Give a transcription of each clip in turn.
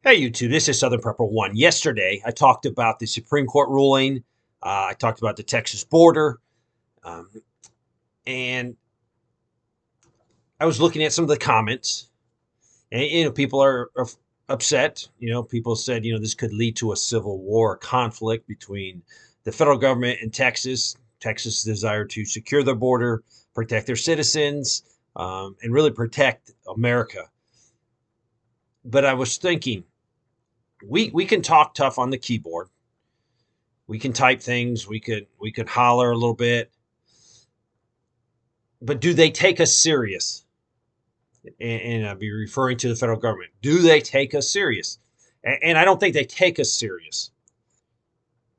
Hey, YouTube, this is Southern Prepper One. Yesterday, I talked about the Supreme Court ruling. I talked about the Texas border. Um, and I was looking at some of the comments. And, people are upset. People said, this could lead to a civil war, a conflict between the federal government and Texas. Texas' desire to secure their border, protect their citizens, and really protect America. But I was thinking, we can talk tough on the keyboard. We can type things, we could holler a little bit, but do they take us serious? And I'll be referring to the federal government. Do they take us serious? And I don't think they take us serious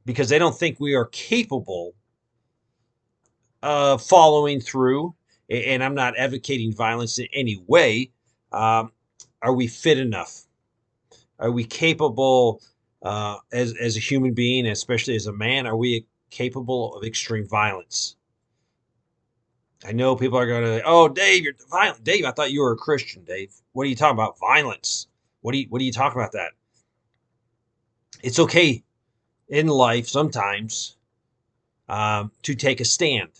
because they don't think we are capable of following through. And I'm not advocating violence in any way. Are we fit enough? Are we capable as a human being, especially as a man? Are we capable of extreme violence? I know people are going to, oh, Dave, you're violent. Dave, I thought you were a Christian, Dave. What are you talking about? Violence. What are you talking about that? It's okay in life sometimes to take a stand.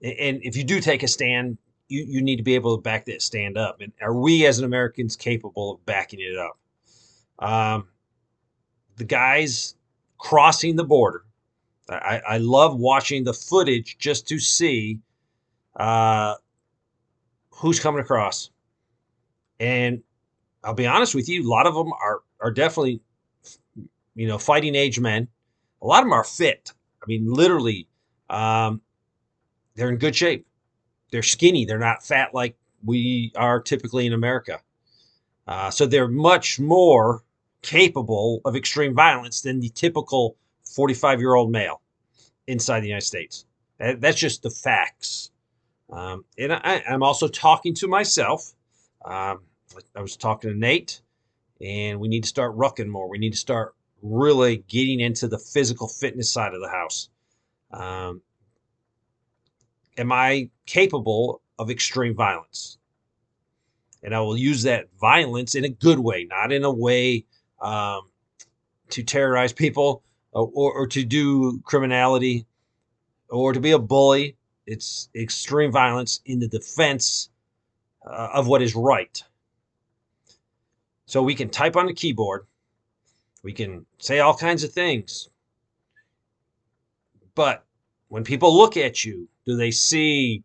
And if you do take a stand, you need to be able to back that stand up. And are we as Americans capable of backing it up? The guys crossing the border, I love watching the footage just to see uh, who's coming across. And I'll be honest with you, a lot of them are definitely, fighting age men. A lot of them are fit. I mean, literally, um, they're in good shape. They're skinny. They're not fat like we are typically in America. So they're much more capable of extreme violence than the typical 45-year-old male inside the United States. That's just the facts. And I'm also talking to myself. Um, I was talking to Nate, and we need to start rucking more. We need to start really getting into the physical fitness side of the house. Um, am I capable of extreme violence? And I will use that violence in a good way, not in a way um, to terrorize people or to do criminality or to be a bully. It's extreme violence in the defense of what is right. So we can type on the keyboard, we can say all kinds of things, but when people look at you, do they see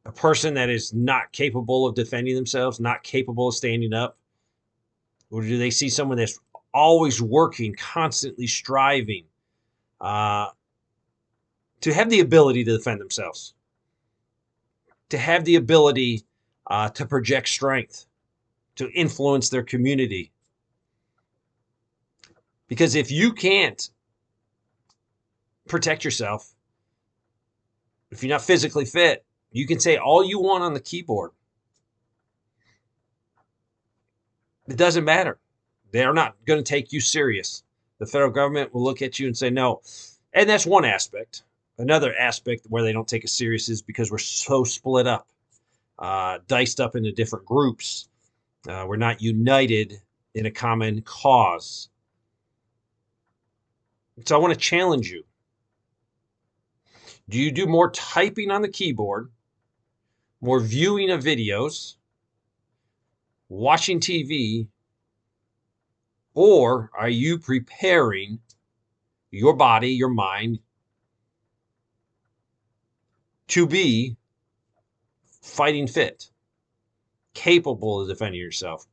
a person that is not capable of defending themselves, not capable of standing up? Or do they see someone that's always working, constantly striving uh, to have the ability to defend themselves, to have the ability to project strength, to influence their community? Because if you can't protect yourself, if you're not physically fit, you can say all you want on the keyboard. It doesn't matter. They're not going to take you serious. The federal government will look at you and say no. And that's one aspect. Another aspect where they don't take us serious is because we're so split up, diced up into different groups. We're not united in a common cause. So I want to challenge you. Do you do more typing on the keyboard, more viewing of videos, watching TV, or are you preparing your body, your mind to be fighting fit, capable of defending yourself?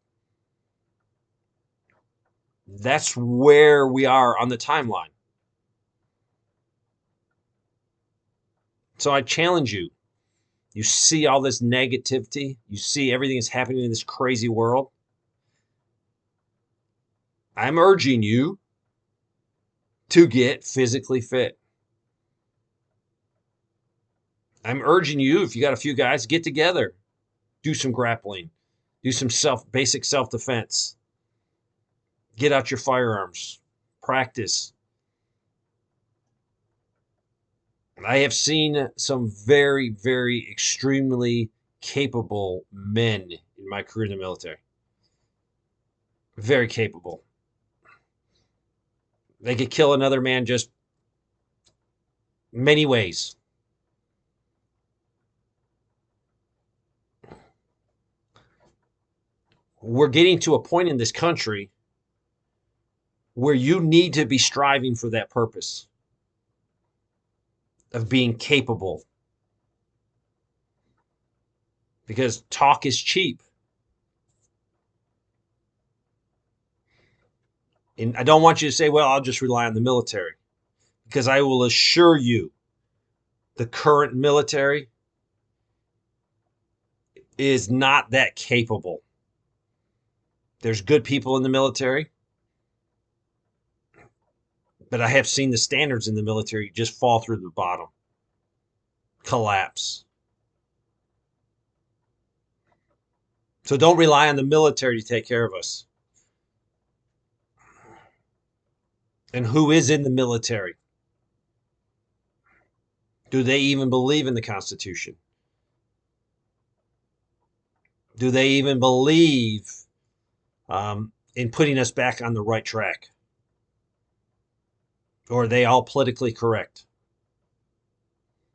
That's where we are on the timeline. So I challenge you. You see all this negativity, you see everything that's happening in this crazy world. I'm urging you to get physically fit. I'm urging you, if you got a few guys, get together, do some grappling, do some basic self-defense. Get out your firearms, practice. I have seen some very, very extremely capable men in my career in the military. Very capable. They could kill another man just many ways. We're getting to a point in this country where you need to be striving for that purpose of being capable, because talk is cheap. And I don't want you to say, well, I'll just rely on the military, because I will assure you the current military is not that capable. There's good people in the military, but I have seen the standards in the military just fall through the bottom, collapse. So don't rely on the military to take care of us. And who is in the military? Do they even believe in the Constitution? Do they even believe in putting us back on the right track? Or are they all politically correct?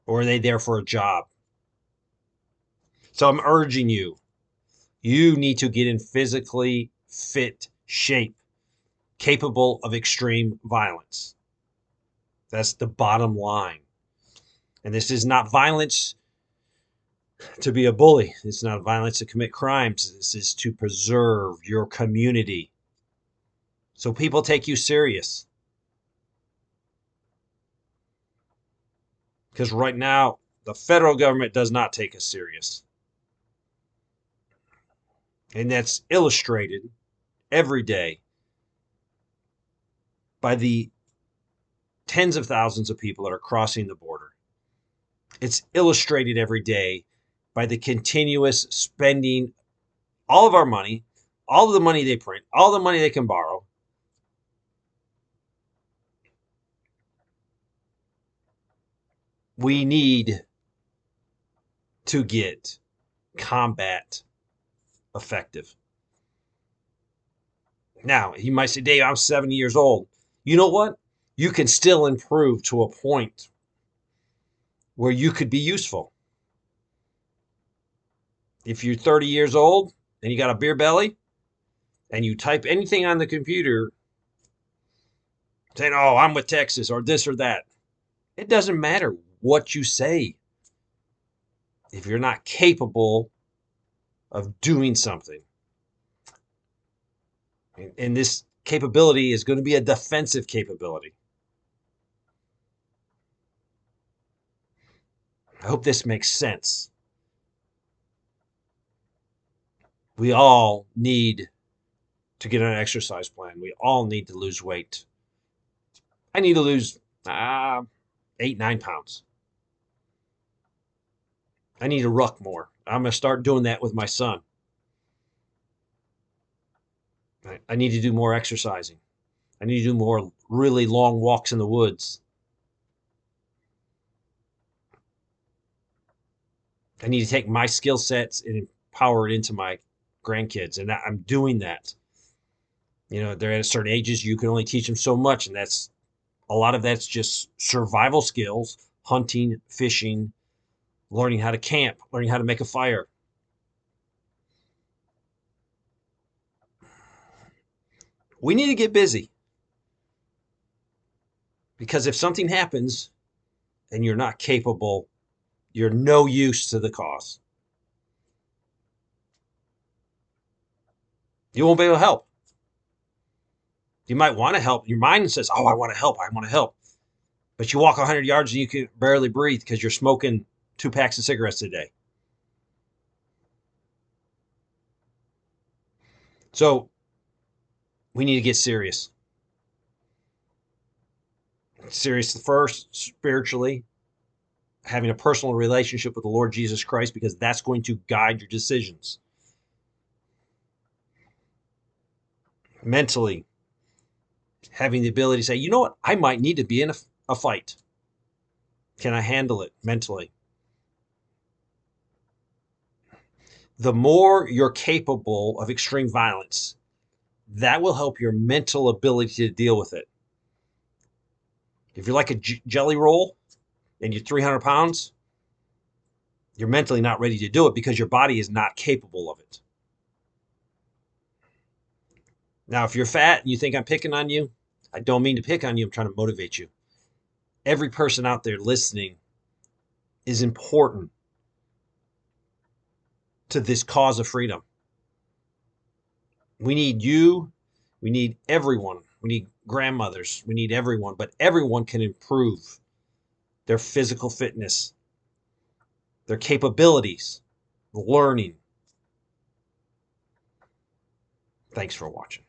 Or are they there for a job? So I'm urging you, you need to get in physically fit shape, capable of extreme violence. That's the bottom line. And this is not violence to be a bully. It's not violence to commit crimes. This is to preserve your community, so people take you serious. Because right now, the federal government does not take us serious. And that's illustrated every day by the tens of thousands of people that are crossing the border. It's illustrated every day by the continuous spending all of our money, all of the money they print, all the money they can borrow. We need to get combat effective. Now, you might say, Dave, I'm 70 years old. You know what? You can still improve to a point where you could be useful. If you're 30 years old and you got a beer belly and you type anything on the computer saying, oh, I'm with Texas or this or that, it doesn't matter what you say if you're not capable of doing something. And this capability is going to be a defensive capability. I hope this makes sense. We all need to get on an exercise plan. We all need to lose weight. I need to lose 8-9 pounds. I need to ruck more. I'm going to start doing that with my son. I need to do more exercising. I need to do more really long walks in the woods. I need to take my skill sets and empower it into my grandkids. And I'm doing that. You know, they're at certain ages, you can only teach them so much. And that's a lot of that's just survival skills, hunting, fishing, learning how to camp, learning how to make a fire. We need to get busy, because if something happens and you're not capable, you're no use to the cause. You won't be able to help. You might want to help. Your mind says, oh, I want to help. I want to help. But you walk 100 yards and you can barely breathe because you're smoking 2 packs of cigarettes a day. So we need to get serious. Serious first, spiritually, having a personal relationship with the Lord Jesus Christ, because that's going to guide your decisions. Mentally, having the ability to say, you know what, I might need to be in a fight. Can I handle it mentally? The more you're capable of extreme violence, That will help your mental ability to deal with it. If you're like a jelly roll and you're 300 pounds, you're mentally not ready to do it because your body is not capable of it. Now, if you're fat and you think I'm picking on you, I don't mean to pick on you. I'm trying to motivate you. Every person out there listening is important to this cause of freedom. We need you. We need everyone. We need grandmothers. We need everyone, but everyone can improve their physical fitness, their capabilities, learning. Thanks for watching.